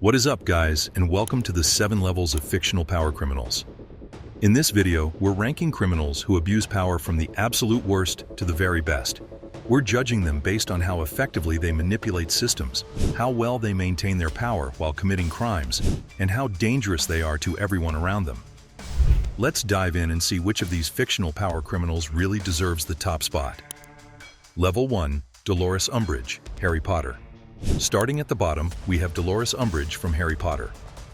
What is up, guys, and welcome to the 7 levels of fictional power criminals. In this video, we're ranking criminals who abuse power from the absolute worst to the very best. We're judging them based on how effectively they manipulate systems, how well they maintain their power while committing crimes, and how dangerous they are to everyone around them. Let's dive in and see which of these fictional power criminals really deserves the top spot. Level 1. Dolores Umbridge, Harry Potter. Starting at the bottom, we have Dolores Umbridge from Harry Potter.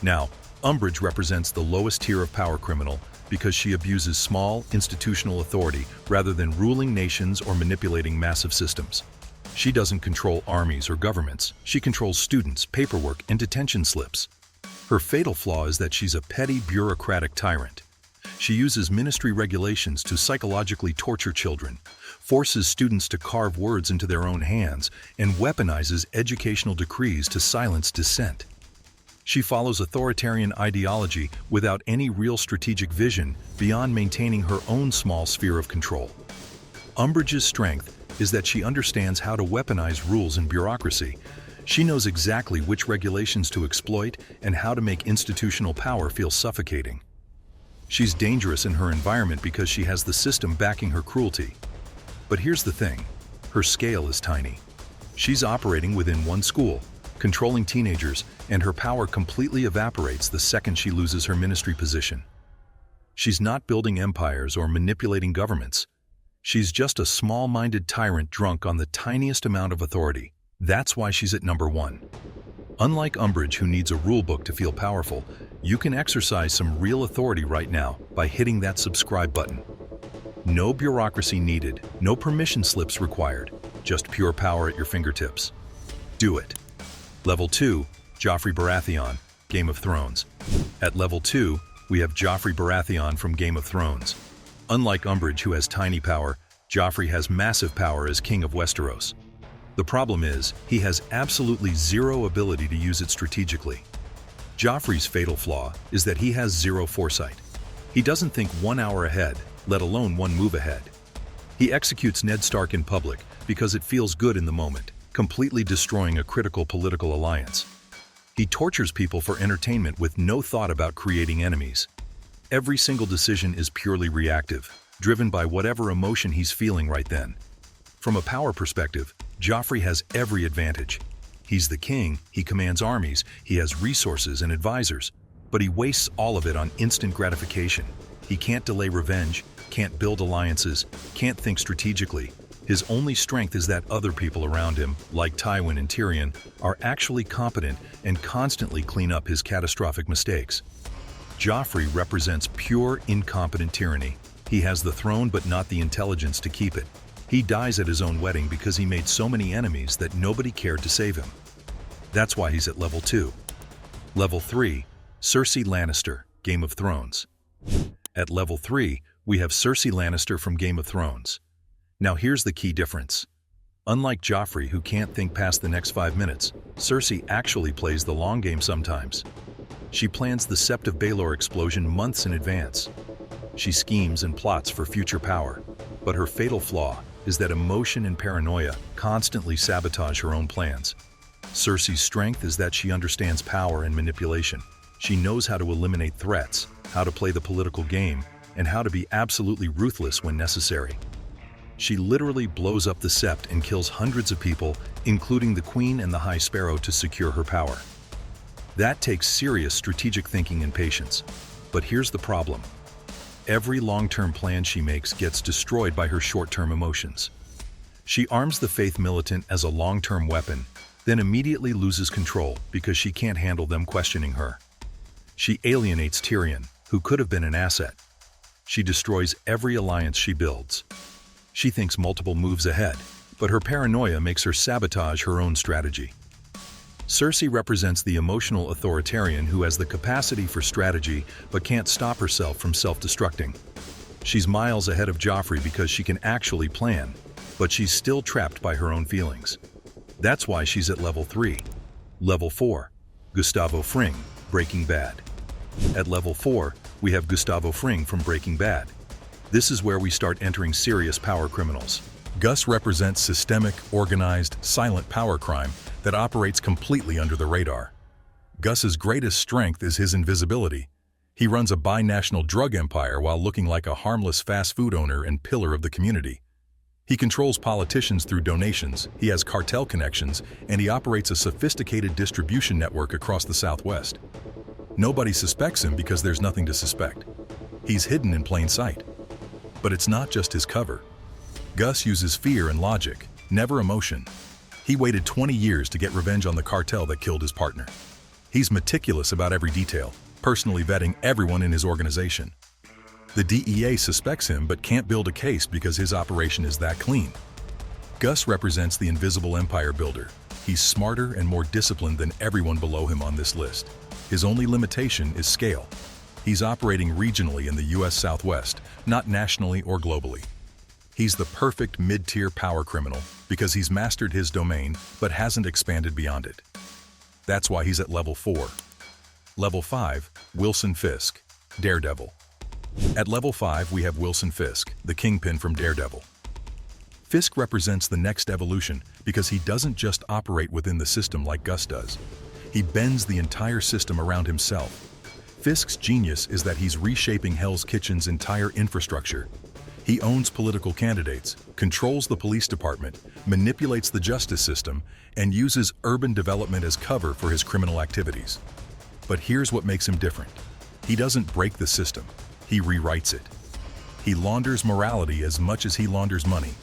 Now, Umbridge represents the lowest tier of power criminal because she abuses small, institutional authority rather than ruling nations or manipulating massive systems. She doesn't control armies or governments. She controls students, paperwork, and detention slips. Her fatal flaw is that she's a petty, bureaucratic tyrant. She uses ministry regulations to psychologically torture children, forces students to carve words into their own hands, and weaponizes educational decrees to silence dissent. She follows authoritarian ideology without any real strategic vision beyond maintaining her own small sphere of control. Umbridge's strength is that she understands how to weaponize rules and bureaucracy. She knows exactly which regulations to exploit and how to make institutional power feel suffocating. She's dangerous in her environment because she has the system backing her cruelty. But here's the thing, her scale is tiny. She's operating within one school, controlling teenagers, and her power completely evaporates the second she loses her ministry position. She's not building empires or manipulating governments. She's just a small-minded tyrant drunk on the tiniest amount of authority. That's why she's at number 1. Unlike Umbridge, who needs a rulebook to feel powerful, you can exercise some real authority right now by hitting that subscribe button. No bureaucracy needed, no permission slips required, just pure power at your fingertips. Do it. Level 2, Joffrey Baratheon, Game of Thrones. At level 2, we have Joffrey Baratheon from Game of Thrones. Unlike Umbridge, who has tiny power, Joffrey has massive power as King of Westeros. The problem is, he has absolutely zero ability to use it strategically. Joffrey's fatal flaw is that he has zero foresight. He doesn't think 1 hour ahead, let alone 1 move ahead. He executes Ned Stark in public because it feels good in the moment, completely destroying a critical political alliance. He tortures people for entertainment with no thought about creating enemies. Every single decision is purely reactive, driven by whatever emotion he's feeling right then. From a power perspective, Joffrey has every advantage. He's the king, he commands armies, he has resources and advisors, but he wastes all of it on instant gratification. He can't delay revenge, can't build alliances, can't think strategically. His only strength is that other people around him, like Tywin and Tyrion, are actually competent and constantly clean up his catastrophic mistakes. Joffrey represents pure, incompetent tyranny. He has the throne but not the intelligence to keep it. He dies at his own wedding because he made so many enemies that nobody cared to save him. That's why he's at level 2. Level 3, Cersei Lannister, Game of Thrones. At level 3, we have Cersei Lannister from Game of Thrones. Now here's the key difference. Unlike Joffrey, who can't think past the next 5 minutes, Cersei actually plays the long game sometimes. She plans the Sept of Baelor explosion months in advance. She schemes and plots for future power, but her fatal flaw is that emotion and paranoia constantly sabotage her own plans. Cersei's strength is that she understands power and manipulation. She knows how to eliminate threats, how to play the political game, and how to be absolutely ruthless when necessary. She literally blows up the Sept and kills hundreds of people, including the Queen and the High Sparrow, to secure her power. That takes serious strategic thinking and patience. But here's the problem. Every long-term plan she makes gets destroyed by her short-term emotions. She arms the Faith Militant as a long-term weapon, then immediately loses control because she can't handle them questioning her. She alienates Tyrion, who could have been an asset. She destroys every alliance she builds. She thinks multiple moves ahead, but her paranoia makes her sabotage her own strategy. Cersei represents the emotional authoritarian who has the capacity for strategy but can't stop herself from self-destructing. She's miles ahead of Joffrey because she can actually plan, but she's still trapped by her own feelings. That's why she's at level 3. Level 4, Gustavo Fring, Breaking Bad. At level 4, we have Gustavo Fring from Breaking Bad. This is where we start entering serious power criminals. Gus represents systemic, organized, silent power crime that operates completely under the radar. Gus's greatest strength is his invisibility. He runs a binational drug empire while looking like a harmless fast food owner and pillar of the community. He controls politicians through donations, he has cartel connections, and he operates a sophisticated distribution network across the Southwest. Nobody suspects him because there's nothing to suspect. He's hidden in plain sight. But it's not just his cover. Gus uses fear and logic, never emotion. He waited 20 years to get revenge on the cartel that killed his partner. He's meticulous about every detail, personally vetting everyone in his organization. The DEA suspects him but can't build a case because his operation is that clean. Gus represents the invisible empire builder. He's smarter and more disciplined than everyone below him on this list. His only limitation is scale. He's operating regionally in the US Southwest, not nationally or globally. He's the perfect mid-tier power criminal because he's mastered his domain but hasn't expanded beyond it. That's why he's at level 4. Level 5, Wilson Fisk, Daredevil. At level 5, we have Wilson Fisk, the kingpin from Daredevil. Fisk represents the next evolution because he doesn't just operate within the system like Gus does. He bends the entire system around himself. Fisk's genius is that he's reshaping Hell's Kitchen's entire infrastructure. He owns political candidates, controls the police department, manipulates the justice system, and uses urban development as cover for his criminal activities. But here's what makes him different. He doesn't break the system, he rewrites it. He launders morality as much as he launders money.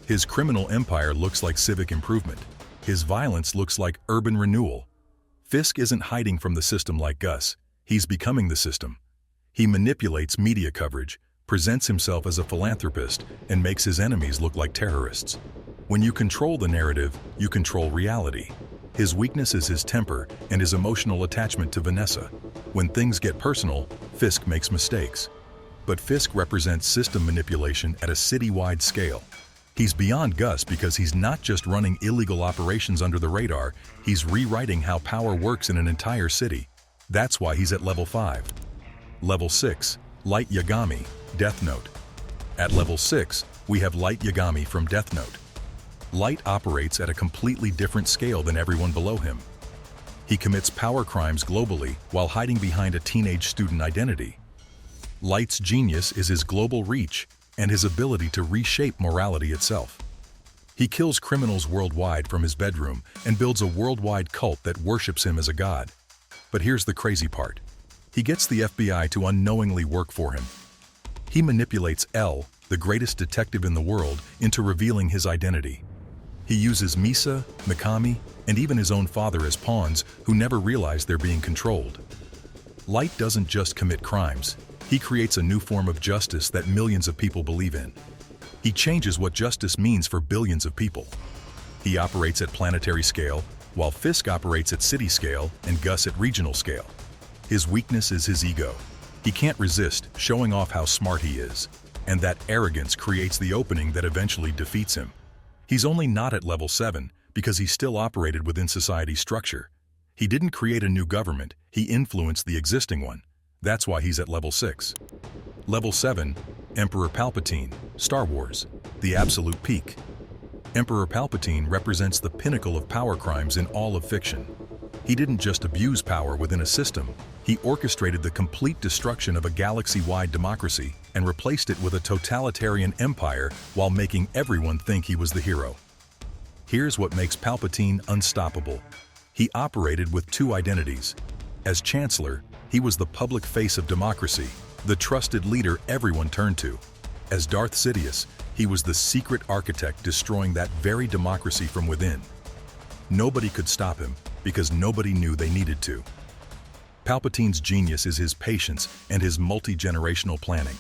His criminal empire looks like civic improvement. His violence looks like urban renewal. Fisk isn't hiding from the system like Gus. He's becoming the system. He manipulates media coverage, presents himself as a philanthropist, and makes his enemies look like terrorists. When you control the narrative, you control reality. His weakness is his temper and his emotional attachment to Vanessa. When things get personal, Fisk makes mistakes. But Fisk represents system manipulation at a citywide scale. He's beyond Gus because he's not just running illegal operations under the radar, he's rewriting how power works in an entire city. That's why he's at level 5. Level 6, Light Yagami, Death Note. At level 6, we have Light Yagami from Death Note. Light operates at a completely different scale than everyone below him. He commits power crimes globally while hiding behind a teenage student identity. Light's genius is his global reach and his ability to reshape morality itself. He kills criminals worldwide from his bedroom and builds a worldwide cult that worships him as a god. But here's the crazy part. He gets the FBI to unknowingly work for him. He manipulates L, the greatest detective in the world, into revealing his identity. He uses Misa, Mikami, and even his own father as pawns who never realize they're being controlled. Light doesn't just commit crimes. He creates a new form of justice that millions of people believe in. He changes what justice means for billions of people. He operates at planetary scale, while Fisk operates at city scale and Gus at regional scale. His weakness is his ego. He can't resist showing off how smart he is, and that arrogance creates the opening that eventually defeats him. He's only not at level 7 because he still operated within society's structure. He didn't create a new government, he influenced the existing one. That's why he's at level 6. Level 7, Emperor Palpatine, Star Wars, the absolute peak. Emperor Palpatine represents the pinnacle of power crimes in all of fiction. He didn't just abuse power within a system, he orchestrated the complete destruction of a galaxy-wide democracy and replaced it with a totalitarian empire while making everyone think he was the hero. Here's what makes Palpatine unstoppable. He operated with two identities. As Chancellor, he was the public face of democracy, the trusted leader everyone turned to. As Darth Sidious, he was the secret architect destroying that very democracy from within. Nobody could stop him because nobody knew they needed to. Palpatine's genius is his patience and his multi-generational planning.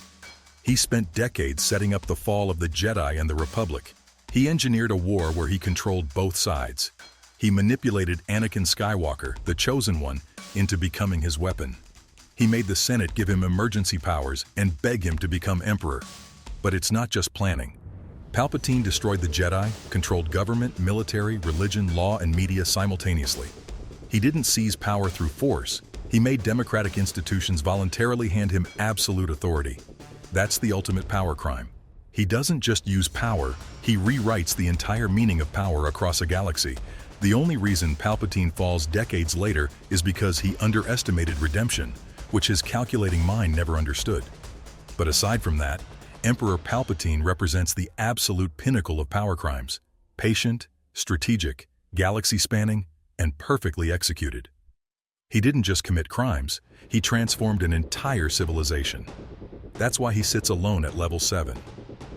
He spent decades setting up the fall of the Jedi and the Republic. He engineered a war where he controlled both sides. He manipulated Anakin Skywalker, the Chosen One, into becoming his weapon. He made the Senate give him emergency powers and beg him to become emperor. But it's not just planning. Palpatine destroyed the Jedi, controlled government, military, religion, law, and media simultaneously. He didn't seize power through force. He made democratic institutions voluntarily hand him absolute authority. That's the ultimate power crime. He doesn't just use power, he rewrites the entire meaning of power across a galaxy. The only reason Palpatine falls decades later is because he underestimated redemption, which his calculating mind never understood. But aside from that, Emperor Palpatine represents the absolute pinnacle of power crimes: patient, strategic, galaxy-spanning, and perfectly executed. He didn't just commit crimes, he transformed an entire civilization. That's why he sits alone at level 7.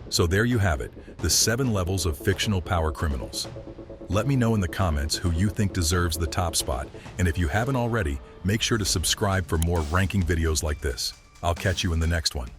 So there you have it, the 7 levels of fictional power criminals. Let me know in the comments who you think deserves the top spot, and if you haven't already, make sure to subscribe for more ranking videos like this. I'll catch you in the next one.